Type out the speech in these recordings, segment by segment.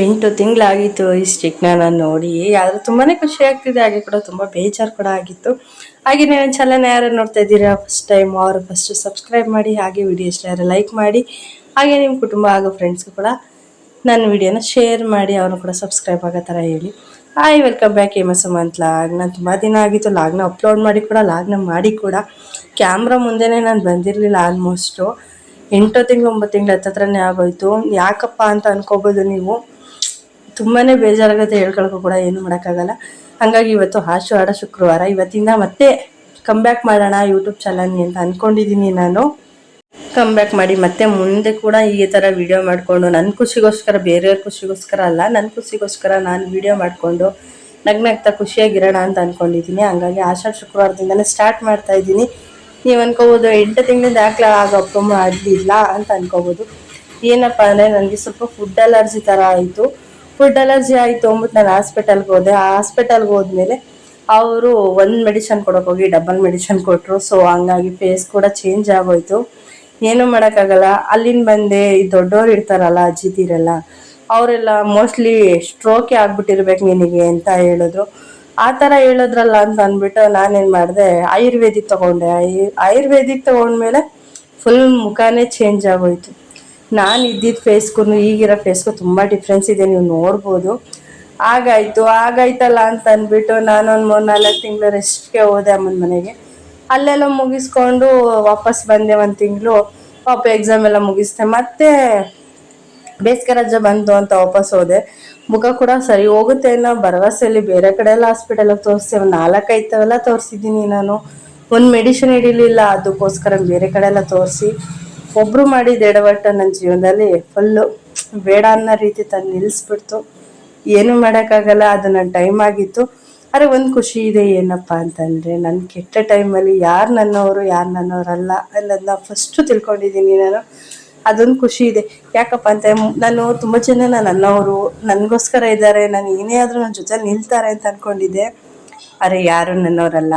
8 ತಿಂಗಳಾಗಿತ್ತು ಈ ಸ್ಟಿಕ್ನ ನಾನು ನೋಡಿ. ಆದರೂ ತುಂಬಾ ಖುಷಿ ಆಗ್ತಿದೆ, ಹಾಗೆ ಕೂಡ ತುಂಬ ಬೇಜಾರು ಕೂಡ ಆಗಿತ್ತು. ಹಾಗೆ ನನ್ನ ಚಾನಲ್ನ ಯಾರು ನೋಡ್ತಾ ಇದ್ದೀರಾ ಫಸ್ಟ್ ಟೈಮ್ ಅವರು ಫಸ್ಟ್ ಸಬ್ಸ್ಕ್ರೈಬ್ ಮಾಡಿ, ಹಾಗೆ ವಿಡಿಯೋ ಇಷ್ಟ ಯಾರು ಲೈಕ್ ಮಾಡಿ, ಹಾಗೆ ನಿಮ್ಮ ಕುಟುಂಬ ಹಾಗೂ ಫ್ರೆಂಡ್ಸ್ಗೂ ಕೂಡ ನನ್ನ ವಿಡಿಯೋನ ಶೇರ್ ಮಾಡಿ, ಅವ್ರನ್ನ ಕೂಡ ಸಬ್ಸ್ಕ್ರೈಬ್ ಆಗೋ ಥರ ಹೇಳಿ. Hi, welcome back Hema Sumanth log. ನಾನು ತುಂಬ ದಿನ ಆಗಿತ್ತು ಲಾಗ್ನ ಅಪ್ಲೋಡ್ ಮಾಡಿ ಕೂಡ ಕ್ಯಾಮ್ರಾ ಮುಂದೆನೇ ನಾನು ಬಂದಿರಲಿಲ್ಲ. ಆಲ್ಮೋಸ್ಟು 8 ತಿಂಗಳು 9 ತಿಂಗಳು ಹತ್ತತ್ರನೇ ಆಗೋಯ್ತು. ಯಾಕಪ್ಪ ಅಂತ ಅನ್ಕೋಬೋದು ನೀವು, ತುಂಬಾ ಬೇಜಾರಾಗುತ್ತೆ, ಹೇಳ್ಕೊಳಕ್ಕೂ ಕೂಡ ಏನು ಮಾಡೋಕ್ಕಾಗಲ್ಲ. ಹಾಗಾಗಿ ಇವತ್ತು ಆಷಾಢ ಶುಕ್ರವಾರ, ಇವತ್ತಿಂದ ಮತ್ತೆ ಕಮ್ಬ್ಯಾಕ್ ಮಾಡೋಣ ಯೂಟ್ಯೂಬ್ ಚಾನಲ್ಗೆ ಅಂತ ಅಂದ್ಕೊಂಡಿದ್ದೀನಿ. ನಾನು ಕಮ್ಬ್ಯಾಕ್ ಮಾಡಿ ಮತ್ತೆ ಮುಂದೆ ಕೂಡ ಈ ಥರ ವಿಡಿಯೋ ಮಾಡಿಕೊಂಡು ನನ್ನ ಖುಷಿಗೋಸ್ಕರ, ಬೇರೆಯವ್ರ ಖುಷಿಗೋಸ್ಕರ ಅಲ್ಲ, ನನ್ನ ಖುಷಿಗೋಸ್ಕರ ನಾನು ವಿಡಿಯೋ ಮಾಡಿಕೊಂಡು ನಗ್ನಗ್ತಾ ಖುಷಿಯಾಗಿರೋಣ ಅಂತ ಅಂದ್ಕೊಂಡಿದ್ದೀನಿ. ಹಂಗಾಗಿ ಆಷಾಢ ಶುಕ್ರವಾರದಿಂದಲೇ ಸ್ಟಾರ್ಟ್ ಮಾಡ್ತಾ ಇದ್ದೀನಿ. ನೀವು ಅನ್ಕೋಬೋದು 8 ತಿಂಗಳಿಂದ ಯಾಕೆ ಆಗಪ್ಪ ಮಾಡಲಿಲ್ಲ ಅಂತ ಅನ್ಕೋಬೋದು. ಏನಪ್ಪ ಅಂದರೆ ನನಗೆ ಸ್ವಲ್ಪ ಫುಡ್ ಅಲರ್ಜಿ ಥರ ಆಯಿತು. ಫುಡ್ ಅಲರ್ಜಿ ಆಯಿತು ಅಂದ್ಬಿಟ್ಟು ನಾನು ಹಾಸ್ಪಿಟಲ್ಗೆ ಹೋದೆ. ಆ ಹಾಸ್ಪಿಟಲ್ಗೆ ಹೋದ್ಮೇಲೆ ಅವರು ಒಂದು ಮೆಡಿಷನ್ ಕೊಡೋಕ್ಕೋಗಿ ಡಬಲ್ ಮೆಡಿಷನ್ ಕೊಟ್ಟರು. ಸೊ ಹಂಗಾಗಿ ಫೇಸ್ ಕೂಡ ಚೇಂಜ್ ಆಗೋಯ್ತು. ಏನೂ ಮಾಡೋಕ್ಕಾಗಲ್ಲ. ಅಲ್ಲಿಂದ ಬಂದೆ, ಈ ದೊಡ್ಡವ್ರು ಇರ್ತಾರಲ್ಲ ಅಜ್ಜಿದಿರೆಲ್ಲ, ಅವರೆಲ್ಲ ಮೋಸ್ಟ್ಲಿ ಸ್ಟ್ರೋಕೆ ಆಗ್ಬಿಟ್ಟಿರ್ಬೇಕು ನಿನಗೆ ಅಂತ ಹೇಳಿದ್ರು. ಆ ಥರ ಹೇಳಿದ್ರಲ್ಲ ಅಂತ ಅಂದ್ಬಿಟ್ಟು ನಾನೇನು ಮಾಡಿದೆ, ಆಯುರ್ವೇದಿಕ್ ತೊಗೊಂಡೆ. ಆಯುರ್ವೇದಿಕ್ ತೊಗೊಂಡ್ಮೇಲೆ ಫುಲ್ ಮುಖನೇ ಚೇಂಜ್ ಆಗೋಯ್ತು. ನಾನು ಇದ್ದಿದ್ದ ಫೇಸ್ಗೂ ಈಗಿರೋ ಫೇಸ್ಗೂ ತುಂಬ ಡಿಫ್ರೆನ್ಸ್ ಇದೆ, ನೀವು ನೋಡ್ಬೋದು. ಆಗಾಯ್ತಲ್ಲ ಅಂತ ಅಂದ್ಬಿಟ್ಟು ನಾನೊಂದು 3-4 ತಿಂಗಳು ರೆಸ್ಟ್ಗೆ ಹೋದೆ ಅಮ್ಮನ ಮನೆಗೆ. ಅಲ್ಲೆಲ್ಲ ಮುಗಿಸ್ಕೊಂಡು ವಾಪಸ್ ಬಂದೆ. 1 ತಿಂಗಳು ಪಾಪ ಎಕ್ಸಾಮ್ ಎಲ್ಲ ಮುಗಿಸ್ದೆ. ಮತ್ತೆ ಬೇಸಿಗೆ ರಜೆ ಬಂತು ಅಂತ ವಾಪಸ್ ಹೋದೆ. ಮುಖ ಕೂಡ ಸರಿ ಹೋಗುತ್ತೆ ಅನ್ನೋ ಭರವಸೆಯಲ್ಲಿ ಬೇರೆ ಕಡೆ ಎಲ್ಲ ಹಾಸ್ಪಿಟಲಿಗೆ ತೋರಿಸಿ ಒಂದು 4-5 ಥರ ತೋರಿಸಿದ್ದೀನಿ. ನಾನು ಒಂದು ಮೆಡಿಷನ್ ಹಿಡಿಲಿಲ್ಲ, ಅದಕ್ಕೋಸ್ಕರ ಬೇರೆ ಕಡೆ ಎಲ್ಲ ತೋರಿಸಿ ಒಬ್ಬರು ಮಾಡಿದ ಎಡವಟ್ಟು ನನ್ನ ಜೀವನದಲ್ಲಿ ಫುಲ್ಲು ಬೇಡ ಅನ್ನೋ ರೀತಿ ತಂದು ನಿಲ್ಲಿಸ್ಬಿಡ್ತು. ಏನೂ ಮಾಡೋಕ್ಕಾಗಲ್ಲ, ಅದು ನನ್ನ ಟೈಮ್ ಆಗಿತ್ತು. ಆದರೆ ಒಂದು ಖುಷಿ ಇದೆ, ಏನಪ್ಪ ಅಂತಂದರೆ ನನ್ನ ಕೆಟ್ಟ ಟೈಮಲ್ಲಿ ಯಾರು ನನ್ನವರು ಯಾರು ನನ್ನವರಲ್ಲ ಅನ್ನೋದನ್ನ ಫಸ್ಟು ತಿಳ್ಕೊಂಡಿದ್ದೀನಿ ನಾನು. ಅದೊಂದು ಖುಷಿ ಇದೆ. ಯಾಕಪ್ಪ ಅಂತ ನಾನು ತುಂಬ ಜನ ನನ್ನವರು, ನನಗೋಸ್ಕರ ಇದ್ದಾರೆ, ನಾನು ಏನೇ ಆದರೂ ನನ್ನ ಜೊತೆ ನಿಲ್ತಾರೆ ಅಂತ ಅಂದ್ಕೊಂಡಿದ್ದೆ. ಆದರೆ ಯಾರು ನನ್ನವರಲ್ಲ.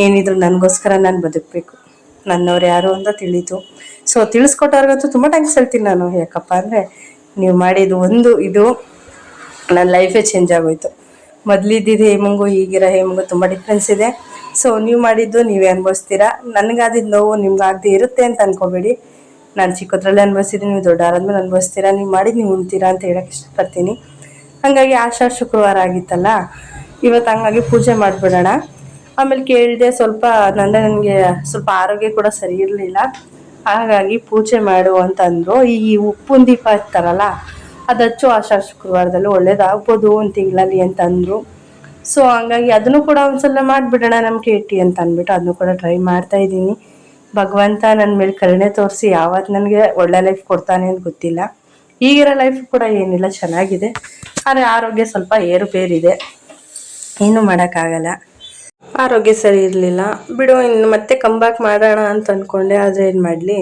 ಏನಿದ್ರು ನನಗೋಸ್ಕರ ನಾನು ಬದುಕಬೇಕು, ನನ್ನವ್ರು ಯಾರು ಅಂತ ತಿಳಿತು. ಸೊ ತಿಳಿಸ್ಕೊಟ್ಟವ್ರಿಗಂತೂ ತುಂಬ ಥ್ಯಾಂಕ್ಸ್ ಹೇಳ್ತೀನಿ ನಾನು. ಯಾಕಪ್ಪ ಅಂದರೆ ನೀವು ಮಾಡಿದ್ದು ಒಂದು ಇದು ನನ್ನ ಲೈಫೇ ಚೇಂಜ್ ಆಗೋಯ್ತು. ಮೊದಲಿದ್ದಿದ್ದು ಹೇಮಂಗೂ ಈಗಿರೋ ಹೇಮಂಗೂ ತುಂಬ ಡಿಫ್ರೆನ್ಸ್ ಇದೆ. ಸೊ ನೀವು ಮಾಡಿದ್ದು ನೀವೇ ಅನುಭವಿಸ್ತೀರಾ. ನನಗಾದಿದ್ದು ನೋವು ನಿಮ್ಗಾಗದೆ ಇರುತ್ತೆ ಅಂತ ಅಂದ್ಕೋಬೇಡಿ. ನಾನು ಚಿಕ್ಕದ್ರಲ್ಲೇ ಅನುಭವಿಸಿದ್ದೀನಿ, ನೀವು ದೊಡ್ಡವರಾದ್ಮೇಲೆ ಅನುಭವಿಸ್ತೀರಾ. ನೀವು ಮಾಡಿದ್ದು ನೀವು ಉಣ್ತೀರಾ ಅಂತ ಹೇಳೋಕ್ಕೆ ಇಷ್ಟಪಡ್ತೀನಿ. ಹಾಗಾಗಿ ಆಷಾಢ ಶುಕ್ರವಾರ ಆಗಿತ್ತಲ್ಲ ಇವತ್ತು, ಹಂಗಾಗಿ ಪೂಜೆ ಮಾಡಿಬಿಡೋಣ. ಆಮೇಲೆ ಕೇಳಿದೆ, ಸ್ವಲ್ಪ ನನಗೆ ಸ್ವಲ್ಪ ಆರೋಗ್ಯ ಕೂಡ ಸರಿ ಇರಲಿಲ್ಲ, ಹಾಗಾಗಿ ಪೂಜೆ ಮಾಡು ಅಂತಂದರು. ಈ ಉಪ್ಪಿನ ದೀಪ ಇರ್ತಾರಲ್ಲ ಅದು ಹಚ್ಚು ಆಷಾಢ ಶುಕ್ರವಾರದಲ್ಲೂ ಒಳ್ಳೇದಾಗ್ಬೋದು 1 ತಿಂಗಳಲ್ಲಿ ಅಂತಂದರು. ಸೊ ಹಂಗಾಗಿ ಅದನ್ನು ಕೂಡ ಒಂದ್ಸಲ ಮಾಡಿಬಿಡೋಣ ನಂಬಿಕೆ ಇಟ್ಟು ಅಂತ ಅಂದ್ಬಿಟ್ಟು ಅದನ್ನು ಕೂಡ ಟ್ರೈ ಮಾಡ್ತಾಯಿದ್ದೀನಿ. ಭಗವಂತ ನನ್ನ ಮೇಲೆ ಕರುಣೆ ತೋರಿಸಿ ಯಾವತ್ತು ನನಗೆ ಒಳ್ಳೆ ಲೈಫ್ ಕೊಡ್ತಾನೆ ಅಂತ ಗೊತ್ತಿಲ್ಲ. ಈಗಿರೋ ಲೈಫ್ ಕೂಡ ಏನಿಲ್ಲ, ಚೆನ್ನಾಗಿದೆ. ಆದರೆ ಆರೋಗ್ಯ ಸ್ವಲ್ಪ ಏರುಪೇರಿದೆ, ಏನೂ ಮಾಡೋಕ್ಕಾಗಲ್ಲ. ಆರೋಗ್ಯ ಸರಿ ಇರಲಿಲ್ಲ ಬಿಡು, ಇನ್ನು ಮತ್ತೆ ಕಮ್ಬ್ಯಾಕ್ ಮಾಡೋಣ ಅಂತ ಅಂದ್ಕೊಂಡೆ. ಆದರೆ ಏನು ಮಾಡಲಿ,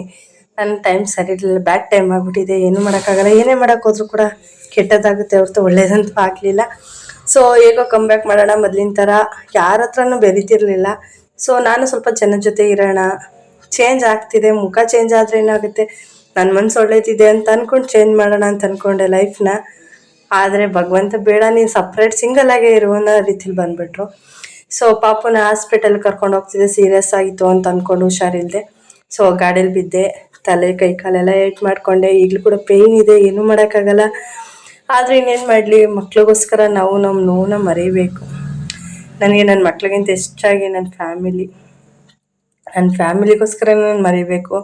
ನನ್ನ ಟೈಮ್ ಸರಿ ಇರಲಿಲ್ಲ, ಬ್ಯಾಡ್ ಟೈಮ್ ಆಗಿಬಿಟ್ಟಿದೆ. ಏನೂ ಮಾಡೋಕ್ಕಾಗಲ್ಲ. ಏನೇ ಮಾಡೋಕ್ಕೋದ್ರೂ ಕೂಡ ಕೆಟ್ಟದಾಗುತ್ತೆ ಹೊರತು ಒಳ್ಳೇದಂತೂ ಆಗಲಿಲ್ಲ. ಸೊ ಹೇಗೋ ಕಮ್ಬ್ಯಾಕ್ ಮಾಡೋಣ. ಮೊದಲಿನ ಥರ ಯಾರ ಹತ್ರನೂ ಬೆರೀತಿರ್ಲಿಲ್ಲ. ಸೊ ನಾನು ಸ್ವಲ್ಪ ಜನದ ಜೊತೆ ಇರೋಣ, ಚೇಂಜ್ ಆಗ್ತಿದೆ, ಮುಖ ಚೇಂಜ್ ಆದರೆ ಏನಾಗುತ್ತೆ, ನನ್ನ ಮನಸ್ಸು ಒಳ್ಳೇದಿದೆ ಅಂತ ಅಂದ್ಕೊಂಡು ಚೇಂಜ್ ಮಾಡೋಣ ಅಂತ ಅಂದ್ಕೊಂಡೆ ಲೈಫ್ನ. ಆದರೆ ಭಗವಂತ ಬೇಡ, ನೀನು ಸಪ್ರೇಟ್ ಸಿಂಗಲಾಗೇ ಇರು ಅನ್ನೋ ರೀತಿಲಿ ಬಂದುಬಿಟ್ರು. ಸೊ ಪಾಪುನ ಹಾಸ್ಪಿಟಲ್ಗೆ ಕರ್ಕೊಂಡು ಹೋಗ್ತಿದ್ದೆ, ಸೀರಿಯಸ್ ಆಗಿತ್ತು ಅಂತ ಅಂದ್ಕೊಂಡು ಹುಷಾರಿಲ್ಲದೆ. ಸೊ ಗಾಡೀಲಿ ಬಿದ್ದೆ, ತಲೆ ಕೈ ಕಾಲೆಲ್ಲ ಏಟ್ ಮಾಡಿಕೊಂಡೆ. ಈಗಲೂ ಕೂಡ ಪೇಯ್ನ್ ಇದೆ, ಏನೂ ಮಾಡೋಕ್ಕಾಗಲ್ಲ. ಆದರೆ ಇನ್ನೇನು ಮಾಡಲಿ, ಮಕ್ಳಿಗೋಸ್ಕರ ನಾವು ನಮ್ಮ ನೋವನ್ನ ಮರೀಬೇಕು. ನನಗೆ ನನ್ನ ಮಕ್ಳಿಗಿಂತ ಹೆಚ್ಚಾಗಿ ನನ್ನ ಫ್ಯಾಮಿಲಿಗೋಸ್ಕರ ನಾನು ಮರಿಬೇಕು.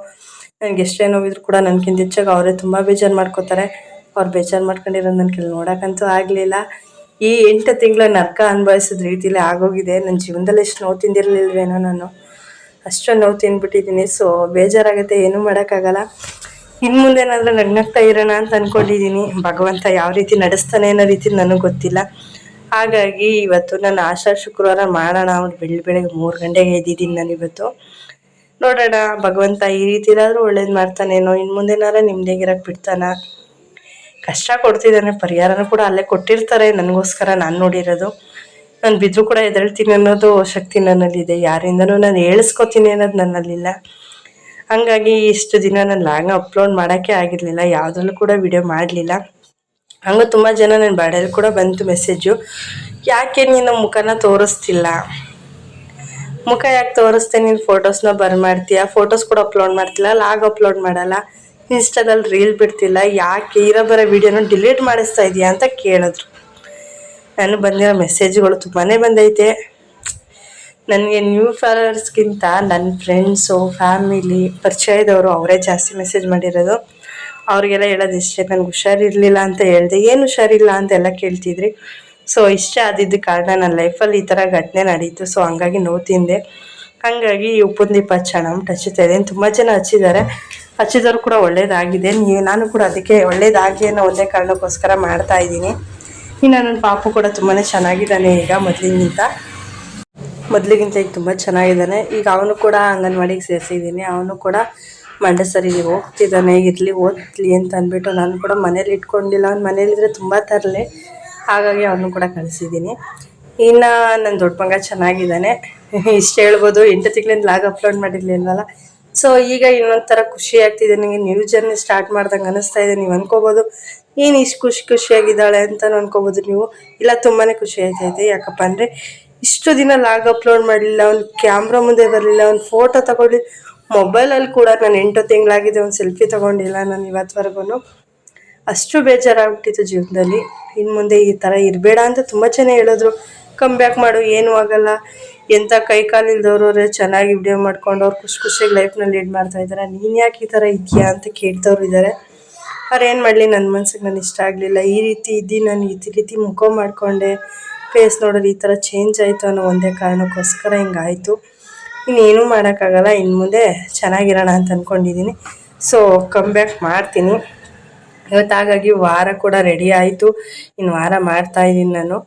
ನನಗೆ ಎಷ್ಟೇ ನೋವಿದ್ರು ಕೂಡ ನನಗಿಂತ ಹೆಚ್ಚಾಗಿ ಅವರೇ ತುಂಬ ಬೇಜಾರು ಮಾಡ್ಕೋತಾರೆ. ಅವ್ರು ಬೇಜಾರು ಮಾಡ್ಕೊಂಡಿರೋದು ನನ್ನ ಕೈಲಿ ನೋಡೋಕ್ಕಂತೂ ಆಗಲಿಲ್ಲ. ಈ 8 ತಿಂಗಳ ನರ್ಕ ಅನುಭವಿಸಿದ ರೀತಿಲೇ ಆಗೋಗಿದೆ. ನನ್ನ ಜೀವನದಲ್ಲಿ ಎಷ್ಟು ನೋವು ತಿಂದಿರಲಿಲ್ವೇನೋ, ನಾನು ಅಷ್ಟೊಂದು ನೋವು ತಿಂದ್ಬಿಟ್ಟಿದ್ದೀನಿ. ಸೊ ಬೇಜಾರಾಗುತ್ತೆ, ಏನೂ ಮಾಡೋಕ್ಕಾಗಲ್ಲ. ಇನ್ನು ಮುಂದೇನಾದರೂ ನಗ್ನಗ್ತಾ ಇರೋಣ ಅಂತ ಅಂದ್ಕೊಂಡಿದ್ದೀನಿ. ಭಗವಂತ ಯಾವ ರೀತಿ ನಡೆಸ್ತಾನೆ ಅನ್ನೋ ರೀತಿ ನನಗೆ ಗೊತ್ತಿಲ್ಲ. ಹಾಗಾಗಿ ಇವತ್ತು ನಾನು ಆಷಾಢ ಶುಕ್ರವಾರ ಮಾಡೋಣ ಅವ್ರು ಬೆಳಗ್ಗೆ 3 ಗಂಟೆಗೆ ಎದ್ದಿದ್ದೀನಿ ನಾನು ಇವತ್ತು. ನೋಡೋಣ ಭಗವಂತ ಈ ರೀತಿ ಏನಾದರೂ ಒಳ್ಳೇದು ಮಾಡ್ತಾನೇನೋ, ಇನ್ನು ಮುಂದೇನಾರ ನಿಮ್ಮದೇಗಿರೋಕ್ಕೆ ಬಿಡ್ತಾನ. ಕಷ್ಟ ಕೊಡ್ತಿದ್ದಾನೆ, ಪರಿಹಾರನೂ ಕೂಡ ಅಲ್ಲೇ ಕೊಟ್ಟಿರ್ತಾರೆ ನನಗೋಸ್ಕರ. ನಾನು ನೋಡಿರೋದು, ನಾನು ಬಿದ್ದರೂ ಕೂಡ ಎದ್ದೇಳ್ತೀನಿ ಅನ್ನೋದು ಶಕ್ತಿ ನನ್ನಲ್ಲಿದೆ. ಯಾರಿಂದನೂ ನಾನು ಹೇಳಿಸ್ಕೊತೀನಿ ಅನ್ನೋದು ನನ್ನಲ್ಲಿಲ್ಲ. ಹಂಗಾಗಿ ಇಷ್ಟು ದಿನ ನಾನು ಲಾಗ್ನ ಅಪ್ಲೋಡ್ ಮಾಡೋಕ್ಕೆ ಆಗಿರಲಿಲ್ಲ, ಯಾವುದ್ರಲ್ಲೂ ಕೂಡ ವಿಡಿಯೋ ಮಾಡಲಿಲ್ಲ. ಹಂಗೆ ತುಂಬ ಜನ ನನ್ನ ಬರ್ಡೇಲಿ ಕೂಡ ಬಂತು ಮೆಸೇಜು, ಯಾಕೆ ನೀನು ಮುಖನ ತೋರಿಸ್ತಿಲ್ಲ, ಮುಖ ಯಾಕೆ ತೋರಿಸ್ತೆ, ನೀನು ಫೋಟೋಸ್ನ ಮಾಡ್ತೀಯ, ಫೋಟೋಸ್ ಕೂಡ ಅಪ್ಲೋಡ್ ಮಾಡ್ತಿಲ್ಲ, ಲಾಗ್ ಅಪ್ಲೋಡ್ ಮಾಡಲ್ಲ, ಇನ್ಸ್ಟಾದಲ್ಲಿ ರೀಲ್ ಬಿಡ್ತಿಲ್ಲ, ಯಾಕೆ ಇರೋ ಬರೋ ವೀಡಿಯೋನ ಡಿಲೀಟ್ ಮಾಡಿಸ್ತಾ ಇದೆಯಾ ಅಂತ ಕೇಳಿದ್ರು. ನಾನು ಬಂದಿರೋ ಮೆಸೇಜ್ಗಳು ತುಂಬಾ ಬಂದೈತೆ. ನನಗೆ ನ್ಯೂ ಫಾಲೋವರ್ಸ್ಗಿಂತ ನನ್ನ ಫ್ರೆಂಡ್ಸು, ಫ್ಯಾಮಿಲಿ, ಪರಿಚಯದವರು ಅವರೇ ಜಾಸ್ತಿ ಮೆಸೇಜ್ ಮಾಡಿರೋದು. ಅವ್ರಿಗೆಲ್ಲ ಹೇಳೋದು ಇಷ್ಟೇ, ನನಗೆ ಹುಷಾರಿರಲಿಲ್ಲ ಅಂತ ಹೇಳಿದೆ. ಏನು ಹುಷಾರಿಲ್ಲ ಅಂತೆಲ್ಲ ಕೇಳ್ತಿದ್ರಿ. ಸೊ ಇಷ್ಟೇ ಆದಿದ್ದು ಕಾರಣ, ನನ್ನ ಲೈಫಲ್ಲಿ ಈ ಥರ ಘಟನೆ ನಡೀತು. ಸೊ ಹಂಗಾಗಿ ನೋವು ತಿಂದೆ. ಹಾಗಾಗಿ ಉಪ್ಪಿನ ದೀಪ ಹಚ್ಚೋಣ ಅಂತ ಹಚ್ಚುತ್ತಾ ಇದ್ದೀನಿ. ತುಂಬ ಜನ ಹಚ್ಚಿದ್ದಾರೆ, ಹಚ್ಚಿದವರು ಕೂಡ ಒಳ್ಳೇದಾಗಿದೆ. ನಾನು ಕೂಡ ಅದಕ್ಕೆ ಒಳ್ಳೇದಾಗಿ ಅನ್ನೋ ಒಂದೇ ಕಾರಣಕ್ಕೋಸ್ಕರ ಮಾಡ್ತಾಯಿದ್ದೀನಿ. ಇನ್ನು ನನ್ನ ಪಾಪು ಕೂಡ ತುಂಬಾ ಚೆನ್ನಾಗಿದ್ದಾನೆ ಈಗ, ಮೊದಲಿಗಿಂತ ಈಗ ತುಂಬ ಚೆನ್ನಾಗಿದ್ದಾನೆ. ಈಗ ಅವನು ಕೂಡ ಅಂಗನವಾಡಿಗೆ ಸೇರಿಸಿದ್ದೀನಿ. ಅವನು ಕೂಡ ಮಂಡಸರಿಗೆ ಹೋಗ್ತಿದ್ದಾನೆ, ಇರಲಿ ಓದ್ಲಿ ಅಂತ ಅಂದ್ಬಿಟ್ಟು ನಾನು ಕೂಡ ಮನೇಲಿ ಇಟ್ಕೊಂಡಿಲ್ಲ. ಅವ್ನು ಮನೇಲಿದ್ದರೆ ತುಂಬ ತರಲೆ, ಹಾಗಾಗಿ ಅವನು ಕೂಡ ಕಳಿಸಿದ್ದೀನಿ. ಇನ್ನು ನನ್ನ ದೊಡ್ಡ ಮಗ ಚೆನ್ನಾಗಿದ್ದಾನೆ. ಇಷ್ಟು ಹೇಳ್ಬೋದು, 8 ತಿಂಗಳಿಂದ ಲಾಗ್ ಅಪ್ಲೋಡ್ ಮಾಡಿರಲಿಲ್ವಲ್ಲ. ಸೊ ಈಗ ಇನ್ನೊಂಥರ ಖುಷಿ ಆಗ್ತಿದೆ ನನಗೆ. ನ್ಯೂ ಜರ್ನಿ ಸ್ಟಾರ್ಟ್ ಮಾಡ್ದಂಗೆ ಅನ್ನಿಸ್ತಾ ಇದೆ. ನೀವು ಅಂದ್ಕೋಬೋದು ಏನು ಇಷ್ಟು ಖುಷಿಯಾಗಿದ್ದಾಳೆ ಅಂತ ಅನ್ಕೋಬೋದು ನೀವು. ಇಲ್ಲ, ತುಂಬಾ ಖುಷಿ ಆಯ್ತೈತೆ. ಯಾಕಪ್ಪ ಅಂದರೆ ಇಷ್ಟು ದಿನ ಲಾಗ್ ಅಪ್ಲೋಡ್ ಮಾಡಲಿಲ್ಲ, ಅವ್ನು ಕ್ಯಾಮ್ರಾ ಮುಂದೆ ಬರಲಿಲ್ಲ, ಅವ್ನು ಫೋಟೋ ತಗೊಳ್ಳಿ, ಮೊಬೈಲಲ್ಲಿ ಕೂಡ ನಾನು 8 ತಿಂಗಳಾಗಿದೆ ಒಂದು ಸೆಲ್ಫಿ ತೊಗೊಂಡಿಲ್ಲ ನಾನು ಇವತ್ತುವರೆಗೂ. ಅಷ್ಟು ಬೇಜಾರಾಗ್ಬಿಟ್ಟಿತ್ತು ಜೀವನದಲ್ಲಿ. ಇನ್ನು ಮುಂದೆ ಈ ಥರ ಇರಬೇಡ ಅಂತ ತುಂಬ ಜನ ಹೇಳಿದ್ರು. ಕಮ್ ಬ್ಯಾಕ್ ಮಾಡು, ಏನೂ ಆಗಲ್ಲ, ಎಂಥ ಕೈ ಕಾಲಿಲ್ದವ್ರವ್ರೆ ಚೆನ್ನಾಗಿ ವಿಡಿಯೋ ಮಾಡ್ಕೊಂಡು ಅವ್ರು ಖುಷಿಯಾಗಿ ಲೈಫ್ನ ಲೀಡ್ ಮಾಡ್ತಾಯಿದ್ದಾರೆ, ನೀನು ಯಾಕೆ ಈ ಥರ ಇದೆಯಾ ಅಂತ ಕೇಳ್ತವ್ರು ಇದ್ದಾರೆ. ಅವ್ರು ಏನು ಮಾಡಲಿ, ನನ್ನ ಮನ್ಸಿಗೆ ನಾನು ಇಷ್ಟ ಆಗಲಿಲ್ಲ. ಈ ರೀತಿ ಇದ್ದು ನಾನು ಈ ರೀತಿ ಮುಖ ಮಾಡಿಕೊಂಡೆ, ಫೇಸ್ ನೋಡೋದು ಈ ಥರ ಚೇಂಜ್ ಆಯಿತು ಅನ್ನೋ ಒಂದೇ ಕಾರಣಕ್ಕೋಸ್ಕರ ಹಿಂಗಾಯಿತು. ಇನ್ನೇನೂ ಮಾಡೋಕ್ಕಾಗಲ್ಲ. ಇನ್ನು ಮುಂದೆ ಚೆನ್ನಾಗಿರೋಣ ಅಂತ ಅಂದ್ಕೊಂಡಿದ್ದೀನಿ. ಸೊ ಕಮ್ ಬ್ಯಾಕ್ ಮಾಡ್ತೀನಿ ಇವತ್ತು. ಹಾಗಾಗಿ ವಾರ ಕೂಡ ರೆಡಿ ಆಯಿತು. ಇನ್ನು ವಾರ ಮಾಡ್ತಾಯಿದ್ದೀನಿ ನಾನು.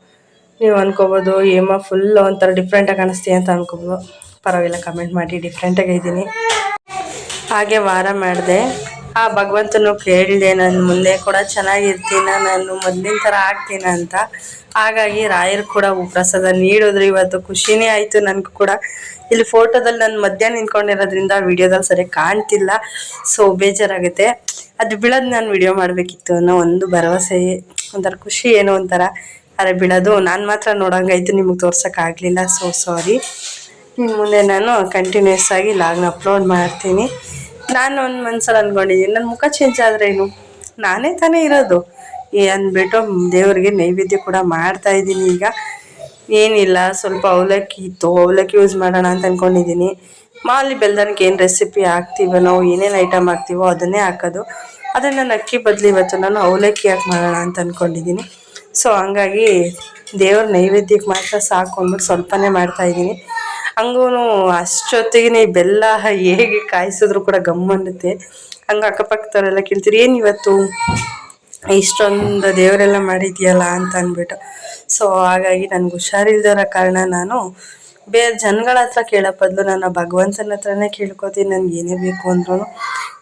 ನೀವು ಅಂದ್ಕೋಬೋದು ಏಮ್ಮ ಫುಲ್ ಒಂಥರ ಡಿಫ್ರೆಂಟಾಗಿ ಕಾಣಿಸ್ತೀಯ ಅಂತ ಅಂದ್ಕೋಬೋದು. ಪರವಾಗಿಲ್ಲ, ಕಮೆಂಟ್ ಮಾಡಿ, ಡಿಫ್ರೆಂಟಾಗಿ ಇದ್ದೀನಿ. ಹಾಗೆ ವಾರ ಮಾಡಿದೆ. ಆ ಭಗವಂತನು ಕೇಳಿದೆ, ನಾನು ಮುಂದೆ ಕೂಡ ಚೆನ್ನಾಗಿರ್ತೀನ, ನಾನು ಮೊದಲಿನ ಥರ ಆಗ್ತೀನ ಅಂತ. ಹಾಗಾಗಿ ರಾಯರು ಕೂಡ ಪ್ರಸಾದ ನೀಡಿದ್ರು ಇವತ್ತು. ಖುಷಿನೇ ಆಯಿತು ನನಗೂ ಕೂಡ. ಇಲ್ಲಿ ಫೋಟೋದಲ್ಲಿ ನಾನು ಮಧ್ಯಾಹ್ನ ನಿಂತ್ಕೊಂಡಿರೋದ್ರಿಂದ ವೀಡಿಯೋದಲ್ಲಿ ಸರಿಯಾಗಿ ಕಾಣ್ತಿಲ್ಲ. ಸೊ ಬೇಜಾರಾಗುತ್ತೆ. ಅದು ಬೀಳೋದು ನಾನು ವಿಡಿಯೋ ಮಾಡಬೇಕಿತ್ತು ಅನ್ನೋ ಒಂದು ಭರವಸೆ, ಒಂಥರ ಖುಷಿ, ಏನೋ ಒಂಥರ. ಅರೆ ಬೀಳೋದು ನಾನು ಮಾತ್ರ ನೋಡೋಂಗಾಯ್ತು, ನಿಮಗೆ ತೋರ್ಸೋಕ್ಕಾಗಲಿಲ್ಲ. So sorry. ಇನ್ನು ಮುಂದೆ ನಾನು ಕಂಟಿನ್ಯೂಸ್ ಆಗಿ ಲಾಗ್ನ ಅಪ್ಲೋಡ್ ಮಾಡ್ತೀನಿ. ನಾನು ಒಂದು ಮನ್ಸಲ್ಲಿ ಅಂದ್ಕೊಂಡಿದ್ದೀನಿ, ನನ್ನ ಮುಖ ಚೇಂಜ್ ಆದ್ರೇನು, ನಾನೇ ತಾನೇ ಇರೋದು ಅಂದ್ಬಿಟ್ಟು ದೇವರಿಗೆ ನೈವೇದ್ಯ ಕೂಡ ಮಾಡ್ತಾಯಿದ್ದೀನಿ. ಈಗ ಏನಿಲ್ಲ, ಸ್ವಲ್ಪ ಅವಲಕ್ಕಿ ಇತ್ತು, ಅವಲಕ್ಕಿ ಯೂಸ್ ಮಾಡೋಣ ಅಂತ ಅಂದ್ಕೊಂಡಿದ್ದೀನಿ. ಮಾಮೂಲಿ ಬೆಲ್ದನ್ಗೆ ಏನು ರೆಸಿಪಿ ಹಾಕ್ತೀವೋ ನಾವು, ಏನೇನು ಐಟಮ್ ಹಾಕ್ತೀವೋ ಅದನ್ನೇ ಹಾಕೋದು. ಅದನ್ನು ನಾನು ಅಕ್ಕಿ ಬದಲು ಇವತ್ತು ನಾನು ಅವಲಕ್ಕಿ ಹಾಕಿ ಮಾಡೋಣ ಅಂತ ಅಂದ್ಕೊಂಡಿದ್ದೀನಿ. ಸೊ ಹಂಗಾಗಿ ದೇವ್ರ ನೈವೇದ್ಯಕ್ಕೆ ಮಾತ್ರ ಸಾಕು ಅಂದ್ಬಿಟ್ಟು ಸ್ವಲ್ಪನೇ ಮಾಡ್ತಾಯಿದ್ದೀನಿ. ಹಂಗೂ ಅಷ್ಟೊತ್ತಿಗೆ ಈ ಬೆಲ್ಲ ಹೇಗೆ ಕಾಯಿಸಿದ್ರು ಕೂಡ ಗಮ್ ಅನ್ನುತ್ತೆ. ಹಂಗೆ ಅಕ್ಕಪಕ್ಕದವರೆಲ್ಲ ಕೇಳ್ತೀರಿ, ಏನು ಇವತ್ತು ಇಷ್ಟೊಂದು ದೇವರೆಲ್ಲ ಮಾಡಿದ್ಯಲ್ಲ ಅಂತ ಅಂದ್ಬಿಟ್ಟು. ಸೊ ಹಾಗಾಗಿ ನನಗೆ ಹುಷಾರಿಲ್ದಿರೋ ಕಾರಣ ನಾನು ಬೇರೆ ಜನಗಳ ಹತ್ರ ಕೇಳೋ ಬದಲು ನಾನು ಭಗವಂತನ ಹತ್ರನೇ ಕೇಳ್ಕೊತೀನಿ, ನನಗೆ ಏನೇ ಬೇಕು ಅಂದ್ರೂ.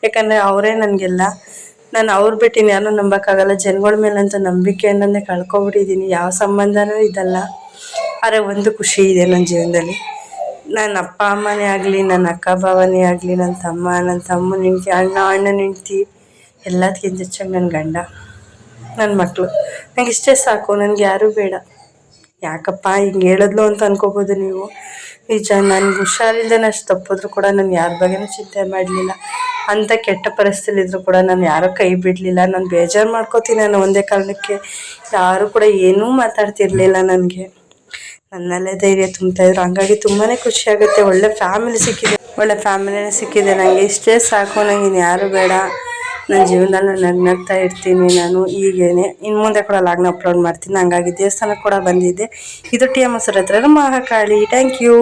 ಯಾಕಂದರೆ ಅವರೇ ನನಗೆಲ್ಲ. ನಾನು ಅವ್ರು ಬಿಟ್ಟು ಯಾರೂ ನಂಬೋಕ್ಕಾಗಲ್ಲ. ಜನಗಳ ಮೇಲಂತೂ ನಂಬಿಕೆ ಅನ್ನೋದನ್ನೇ ಕಳ್ಕೊಬಿಟ್ಟಿದ್ದೀನಿ. ಯಾವ ಸಂಬಂಧನೂ ಇದಲ್ಲ. ಆದರೆ ಒಂದು ಖುಷಿ ಇದೆ ನನ್ನ ಜೀವನದಲ್ಲಿ. ನನ್ನ ಅಪ್ಪ ಅಮ್ಮನೇ ಆಗಲಿ, ನನ್ನ ಅಕ್ಕ ಭಾವನೇ ಆಗಲಿ, ನನ್ನ ತಮ್ಮ, ನನ್ನ ತಮ್ಮನ ಹೆಂಡ್ತಿ, ಅಣ್ಣನ ಹೆಂಡ್ತಿ, ಎಲ್ಲದಕ್ಕಿಂತ ಹೆಚ್ಚಾಗಿ ನನ್ನ ಗಂಡ, ನನ್ನ ಮಕ್ಕಳು, ನನಗೆ ಇಷ್ಟೇ ಸಾಕು. ನನಗೆ ಯಾರೂ ಬೇಡ. ಯಾಕಪ್ಪ ಹಿಂಗೆ ಹೇಳಿದ್ಲು ಅಂತ ಅನ್ಕೋಬೋದು ನೀವು. ನಿಜ, ನನಗೆ ಹುಷಾರಿಲ್ಲದೆ ಅಷ್ಟು ತಪ್ಪಿದ್ರು ಕೂಡ ನಾನು ಯಾರ ಬಗ್ಗೆನೂ ಚಿಂತೆ ಮಾಡಲಿಲ್ಲ. ಅಂಥ ಕೆಟ್ಟ ಪರಿಸ್ಥಿತಿಲಿದ್ರು ಕೂಡ ನಾನು ಯಾರೂ ಕೈ ಬಿಡಲಿಲ್ಲ. ನಾನು ಬೇಜಾರು ಮಾಡ್ಕೋತೀನಿ ಅನ್ನೋ ಒಂದೇ ಕಾರಣಕ್ಕೆ ಯಾರೂ ಕೂಡ ಏನೂ ಮಾತಾಡ್ತಿರ್ಲಿಲ್ಲ ನನಗೆ. ನನ್ನಲ್ಲೇ ಧೈರ್ಯ ತುಂಬ್ತಾಯಿದ್ರು. ಹಂಗಾಗಿ ತುಂಬಾ ಖುಷಿಯಾಗುತ್ತೆ. ಒಳ್ಳೆ ಫ್ಯಾಮಿಲಿನೇ ಸಿಕ್ಕಿದೆ ನನಗೆ. ಇಷ್ಟೇ ಸಾಕು, ನನಗೆ ಇನ್ನು ಯಾರೂ ಬೇಡ. ನನ್ನ ಜೀವನದಲ್ಲಿ ನಾನು ನಗ್ತಾ ಇರ್ತೀನಿ. ನಾನು ಹೀಗೇನೆ ಇನ್ನು ಮುಂದೆ ಕೂಡ ಲಾಗ್ನ ಅಪ್ಲೋಡ್ ಮಾಡ್ತೀನಿ. ಹಂಗಾಗಿ ದೇವಸ್ಥಾನಕ್ಕೆ ಕೂಡ ಬಂದಿದ್ದೆ. ಇದು ಟಿ ಎಮ್ ಹೊಸೂರು ಹತ್ರ ಮಹಾಕಾಳಿ. Thank you.